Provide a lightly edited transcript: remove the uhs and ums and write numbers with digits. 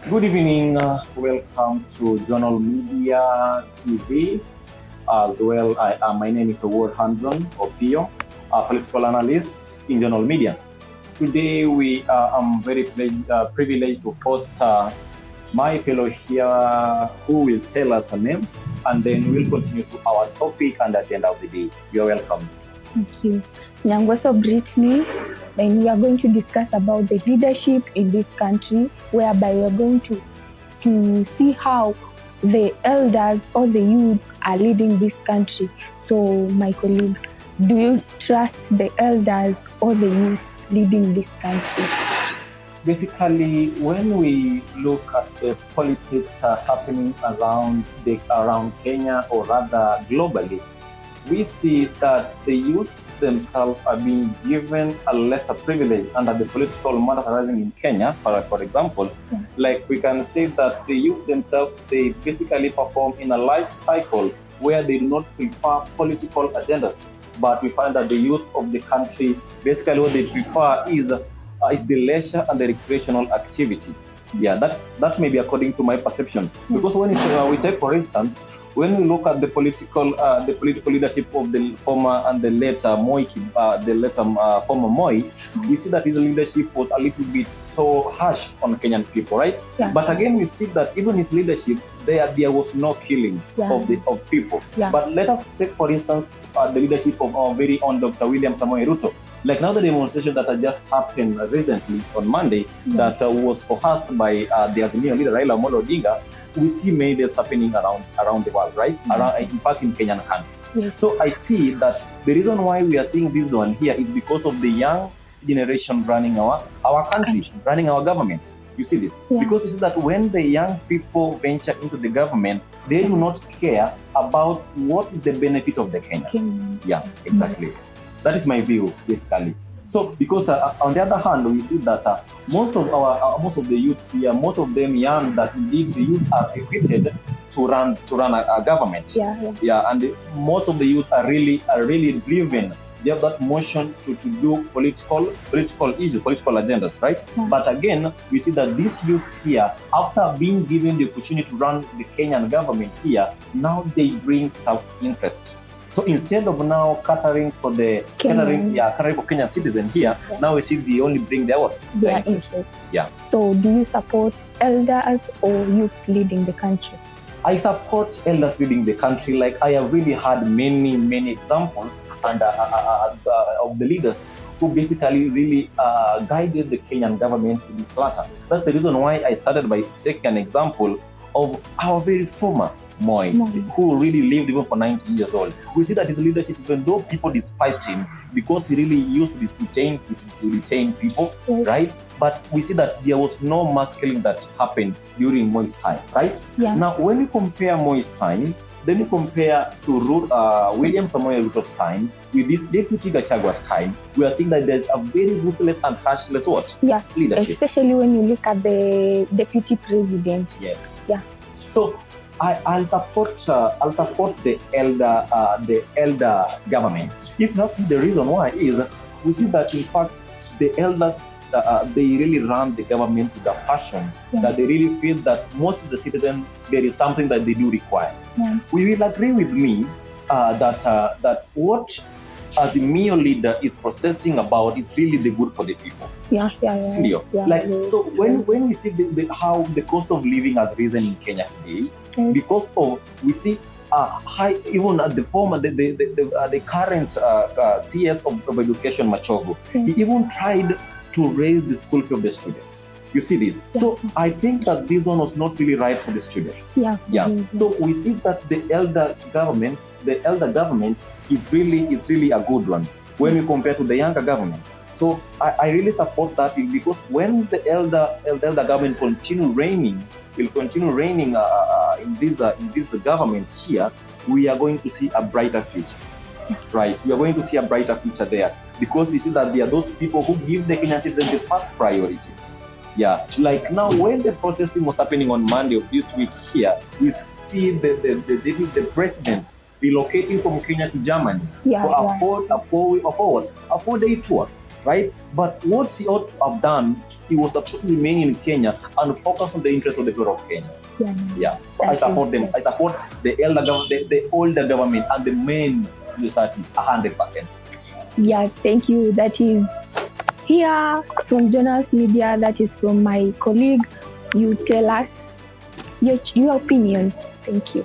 Good evening. Welcome to Journal Media TV. As well, my name is Award Hanson Opio, a political analyst in Journal Media. Today, I'm very privileged to host my fellow here who will tell us her name, and then we'll continue to our topic and at the end of the day. You're welcome. Thank you. Nyangweso Brittany, and we are going to discuss about the leadership in this country, whereby we are going to see how the elders or the youth are leading this country. So, my colleague, do you trust the elders or the youth leading this country? Basically, when we look at the politics happening around Kenya, or rather globally, we see that the youths themselves are being given a lesser privilege under the political matter arising in Kenya. For example, like we can say that the youth themselves, they basically perform in a life cycle where they do not prefer political agendas, but we find that the youth of the country, basically what they prefer is the leisure and the recreational activity. Yeah, that may be according to my perception. Because when we take, for instance, when we look at the political leadership of the former and the later Moi, former Moi, we see that his leadership was a little bit so harsh on Kenyan people, right? Yeah. But again, we see that even his leadership, there was no killing of people. Yeah. But let us take, for instance, the leadership of our very own Dr. William Samoei Ruto. Like now, the demonstration that had just happened recently on Monday, that was coerced by the Azimio leader Raila Amolo Odinga. We see many deaths happening around the world, right? In fact, in Kenyan country. Yes. So I see that the reason why we are seeing this one here is because of the young generation running our country, running our government. You see this? Yeah. Because you see that when the young people venture into the government, they do not care about what is the benefit of the Kenyans. Yeah, exactly. That is my view, basically. So, because on the other hand, we see that most of the youths here, most of them young, that indeed the youth are equipped to run a government. Yeah. And most of the youth are really driven. They have that motion to do political issues, political agendas, right? Yeah. But again, we see that these youths here, after being given the opportunity to run the Kenyan government here, now they bring self-interest. So instead of now catering for Kenyan citizens here, now we see they only bring their interest. Yeah. So do you support elders or youth leading the country? I support elders leading the country. Like I have really had many examples of the leaders who basically really guided the Kenyan government to this latter. That's the reason why I started by taking an example of our very former Moi, who really lived even for 90 years old. We see that his leadership, even though people despised him because he really used to retain people, right? But we see that there was no mass killing that happened during Moi's time, right? Yeah. Now, when you compare Moi's time, then you compare to William Samoei Ruto's time with this Deputy Gachagua's time, we are seeing that there's a very ruthless and harshless leadership. Especially when you look at the deputy president. Yes. Yeah. So I'll support the elder government. If that's the reason why is we see that in fact the elders they really run the government with a passion that they really feel that most of the citizens there is something that they do require. Yeah. We will agree with me that what the Mio leader is protesting about is really the good for the people. Yeah. So when we see how the cost of living has risen in Kenya today, because of we see high, even at the former the current CS of education Machogu, he even tried to raise the school fee of the students. You see this? Yeah. So I think that this one was not really right for the students. Yeah. So we see that the elder government is really a good one when we compare to the younger government. So I really support that because when the elder government will continue reigning in this government here, we are going to see a brighter future. Right, we are going to see a brighter future there because we see that there are those people who give the Kenyan citizens the first priority. Yeah, like now when the protesting was happening on Monday of this week here, we see the president relocating from Kenya to Germany for a 4-day tour, right? But what he ought to have done he was supposed to remain in Kenya and focus on the interests of the people of Kenya. Yeah. So I support them. I support the older government and the main society 100%. Yeah, thank you. That is here from Journals Media. That is from my colleague. You tell us your opinion. Thank you.